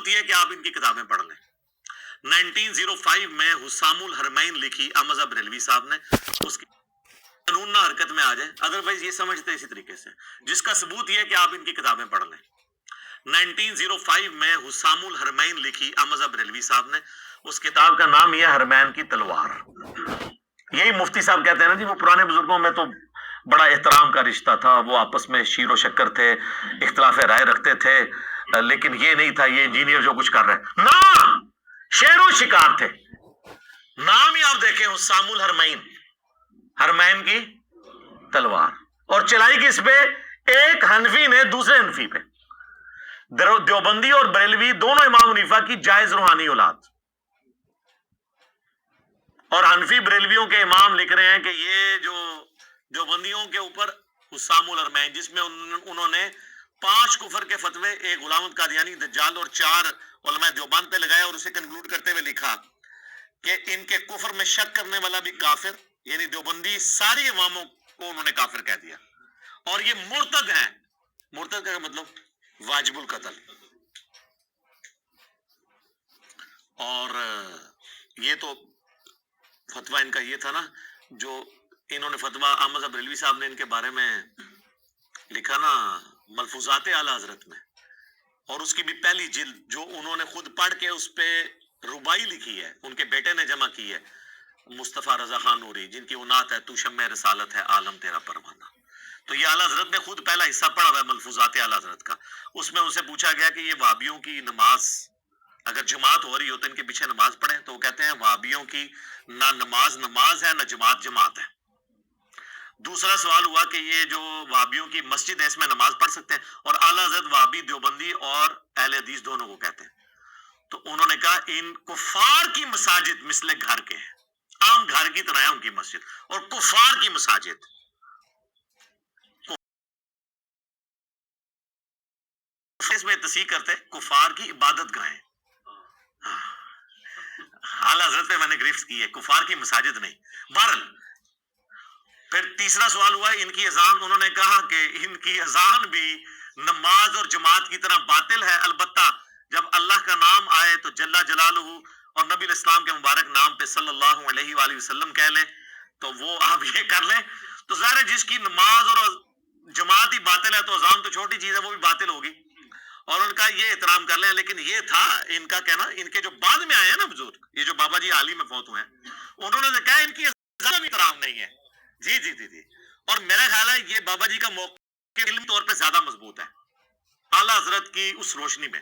یہ کہ آپ ان کی کتابیں پڑھ لیں۔ 1905 میں حسام الحرمین لکھی احمد بریلوی صاحب نے، اس کی قانون نہ حرکت میں آ جائے، ادروائز یہ سمجھتے اسی طریقے سے، جس کا ثبوت یہ ہے کہ آپ ان کی کتابیں پڑھ لیں۔ 1905 میں حسام الحرمین لکھی احمد بریلوی صاحب نے، اس کتاب کا نام یہ حرمین کی تلوار۔ یہی مفتی صاحب کہتے ہیں نا جی، وہ پرانے بزرگوں میں تو بڑا احترام کا رشتہ تھا، وہ آپس میں شیر و شکر تھے، اختلاف رائے رکھتے تھے، لیکن یہ نہیں تھا یہ انجینئر جو کچھ کر رہے ہیں، نہ شیر و شکار تھے۔ نام ہی آپ دیکھیں حسام الحرمین، حرمین کی تلوار، اور چلائی کس پہ؟ ایک حنفی نے دوسرے حنفی پہ۔ دیوبندی اور بریلوی دونوں امام حنیفہ کی جائز روحانی اولاد، اور حنفی بریلویوں کے امام لکھ رہے ہیں کہ یہ جو دیوبندیوں کے اوپر حسام الحرمین، جس میں انہوں نے 5 کفر کے فتوے، ایک غلام احمد قادیانی، دجال اور 4 علماء دیوبند پہ لگایا، اور اسے کنکلوڈ کرتے ہوئے لکھا کہ ان کے کفر میں شک کرنے والا بھی کافر، یعنی دیوبندی ساری عواموں کو انہوں نے کافر کہہ دیا، اور یہ مرتد ہیں۔ مرتد کا مطلب واجب القتل۔ اور یہ تو فتویٰ ان کا یہ تھا نا، جو انہوں نے فتویٰ احمد بریلوی صاحب نے ان کے بارے میں لکھا نا ملفوظات اعلی حضرت میں، اور اس کی بھی پہلی جلد جو انہوں نے خود پڑھ کے اس پہ ربائی لکھی ہے، ان کے بیٹے نے جمع کی ہے، مصطفیٰ رضا خان نوری، جن کی عنات ہے تو شمع رسالت ہے عالم تیرا پروانہ۔ تو یہ اعلی حضرت نے خود پہلا حصہ پڑھا ہوا ہے ملفوظات اعلی حضرت کا، اس میں ان سے پوچھا گیا کہ یہ وہابیوں کی نماز اگر جماعت ہو رہی ہو تو ان کے پیچھے نماز پڑھیں، تو وہ کہتے ہیں وہابیوں کی نہ نماز ہے، نہ جماعت ہے۔ دوسرا سوال ہوا کہ یہ جو وہابیوں کی مسجد ہے اس میں نماز پڑھ سکتے ہیں، اور اعلیٰ حضرت وہابی دیوبندی اور اہل حدیث دونوں کو کہتے ہیں، تو انہوں نے کہا ان کفار کی مساجد مثل گھر کے ہیں، عام گھر کی طرح ہے ان کی مسجد، اور کفار کی مساجد اس میں تصحیح کرتے کفار کی عبادت گاہیں۔ اعلیٰ حضرت پہ میں نے گرفت کی ہے، کفار کی مساجد نہیں۔ بہرحال پھر تیسرا سوال ہوا ان کی اذان، انہوں نے کہا کہ ان کی اذان بھی نماز اور جماعت کی طرح باطل ہے، البتہ جب اللہ کا نام آئے تو جل جلالہ اور نبی الاسلام کے مبارک نام پہ صلی اللہ علیہ وآلہ وسلم کہہ لیں، تو وہ آپ یہ کر لیں۔ تو ظاہر ہے جس کی نماز اور جماعت ہی باطل ہے تو اذان تو چھوٹی چیز ہے، وہ بھی باطل ہوگی، اور ان کا یہ احترام کر لیں۔ لیکن یہ تھا ان کا کہنا، ان کے جو بعد میں آئے ہیں نا بزرگ، یہ جو بابا جی حال ہی میں فوت ہوئے ہیں، انہوں نے کہا ان کی اذان بھی احترام نہیں ہے۔ جی اور میرا خیال ہے یہ بابا جی کا موقع علمی طور پہ زیادہ مضبوط ہے اعلیٰ حضرت کی اس روشنی میں،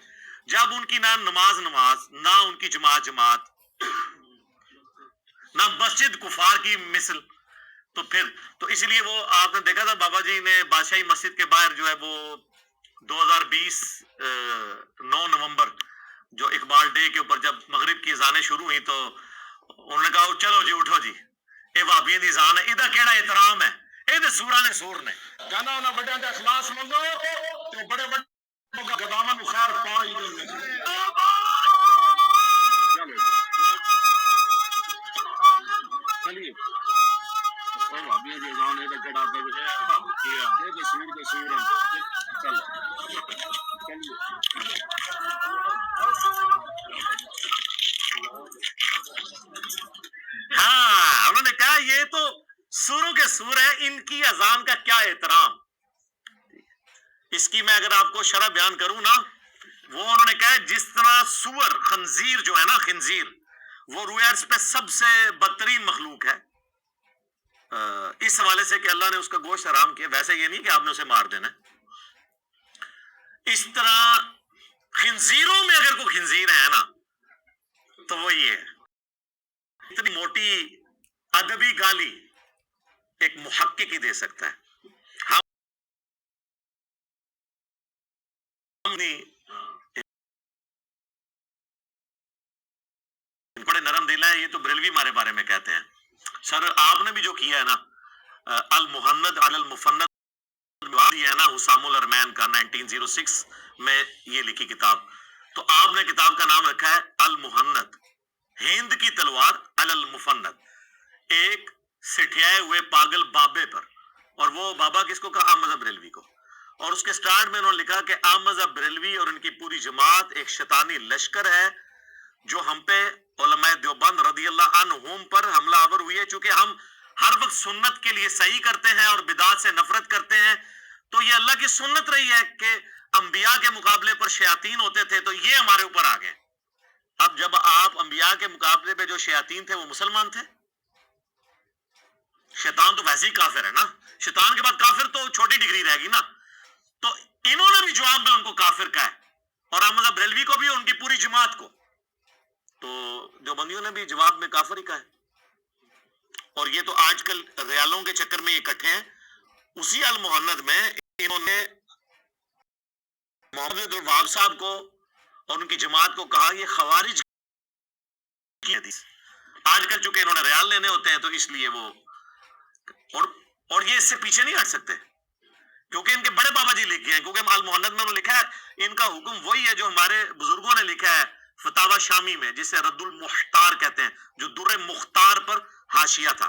جب ان کی نہ نماز نہ ان کی جماعت نہ مسجد کفار کی مثل، تو اس لیے وہ آپ نے دیکھا تھا بابا جی نے بادشاہی مسجد کے باہر جو ہے وہ 2020 9 نومبر جو اقبال ڈے کے اوپر جب مغرب کی اذانیں شروع ہوئی تو انہوں نے کہا چلو جی اٹھو جی، اے وہابیاں دی اذان ہے، ایدہ کیڑا احترام ہے، اے دے سوراں نے سور نے کہنا انہاں بڑیاں دا اخلاص منگو تو بڑے بڑے گداماں نوں خیر پا ہی دے۔ چلیے وہابیاں دی اذان ایدہ کیڑا ہے، دے سور چلو ہاں انہوں نے کہا یہ تو سوروں کے سور ہیں، ان کی اذان کا کیا احترام۔ اس کی میں اگر آپ کو شرح بیان کروں نا، وہ انہوں نے کہا جس طرح سور خنزیر جو ہے نا، خنزیر وہ روئے ارض پہ سب سے بدترین مخلوق ہے اس حوالے سے کہ اللہ نے اس کا گوشت حرام کیا، ویسے یہ نہیں کہ آپ نے اسے مار دینا، اس طرح خنزیروں میں اگر کوئی خنزیر ہے نا تو وہ یہ ہے۔ اتنی موٹی ادبی گالی ایک محقق ہی دے سکتا ہے۔ بڑے نرم دل ہیں، یہ تو بریلوی ہمارے بارے میں کہتے ہیں۔ سر آپ نے بھی جو کیا ہے نا المحند علی المفند ہے نا حسام الحرمین کا 1906 میں یہ لکھی کتاب، تو آپ نے کتاب کا نام رکھا ہے المحند، ہند کی تلوار علی المفند، ایک سٹھیائے ہوئے پاگل بابے پر، اور وہ بابا کس کو کہا؟ احمد بریلوی کو۔ اور اس کے سٹارٹ میں انہوں نے لکھا کہ احمد صاحب بریلوی اور ان کی پوری جماعت ایک شیطانی لشکر ہے جو ہم پہ علماء دیوبند رضی اللہ عنہم پر حملہ آور ہوئی ہے. چونکہ ہم ہر وقت سنت کے لیے صحیح کرتے ہیں اور بدعات سے نفرت کرتے ہیں، تو یہ اللہ کی سنت رہی ہے کہ انبیاء کے مقابلے پر شیاطین ہوتے تھے، تو یہ ہمارے اوپر آ گئے. اب جب آپ انبیاء کے مقابلے پہ جو شیاطین تھے وہ مسلمان تھے، شیطان تو ویسے ہی کافر ہے نا، شیطان کے بعد کافر تو چھوٹی ڈگری رہے گی نا. تو انہوں نے بھی جواب میں ان کو کافر کہا ہے، اور احمد بریلوی کو بھی، ان کی پوری جماعت کو. تو دیوبندیوں نے بھی جواب میں کافر ہی کہا ہے. اور یہ تو آج کل ریالوں کے چکر میں اکٹھے ہیں. اسی المحند میں انہوں نے محمد عبد الوہاب صاحب کو اور ان کی جماعت کو کہا یہ خوارج کی حدیث. آج کل چونکہ انہوں نے ریال لینے ہوتے ہیں تو اس لیے وہ اور یہ اس سے پیچھے نہیں ہٹ سکتے، کیونکہ ان کے بڑے بابا جی لکھ گئے ہیں. کیونکہ المحند میں انہوں نے لکھا ہے ان کا حکم وہی ہے جو ہمارے بزرگوں نے لکھا ہے فتاوی شامی میں، جسے رد المختار کہتے ہیں، جو در مختار پر حاشیہ تھا.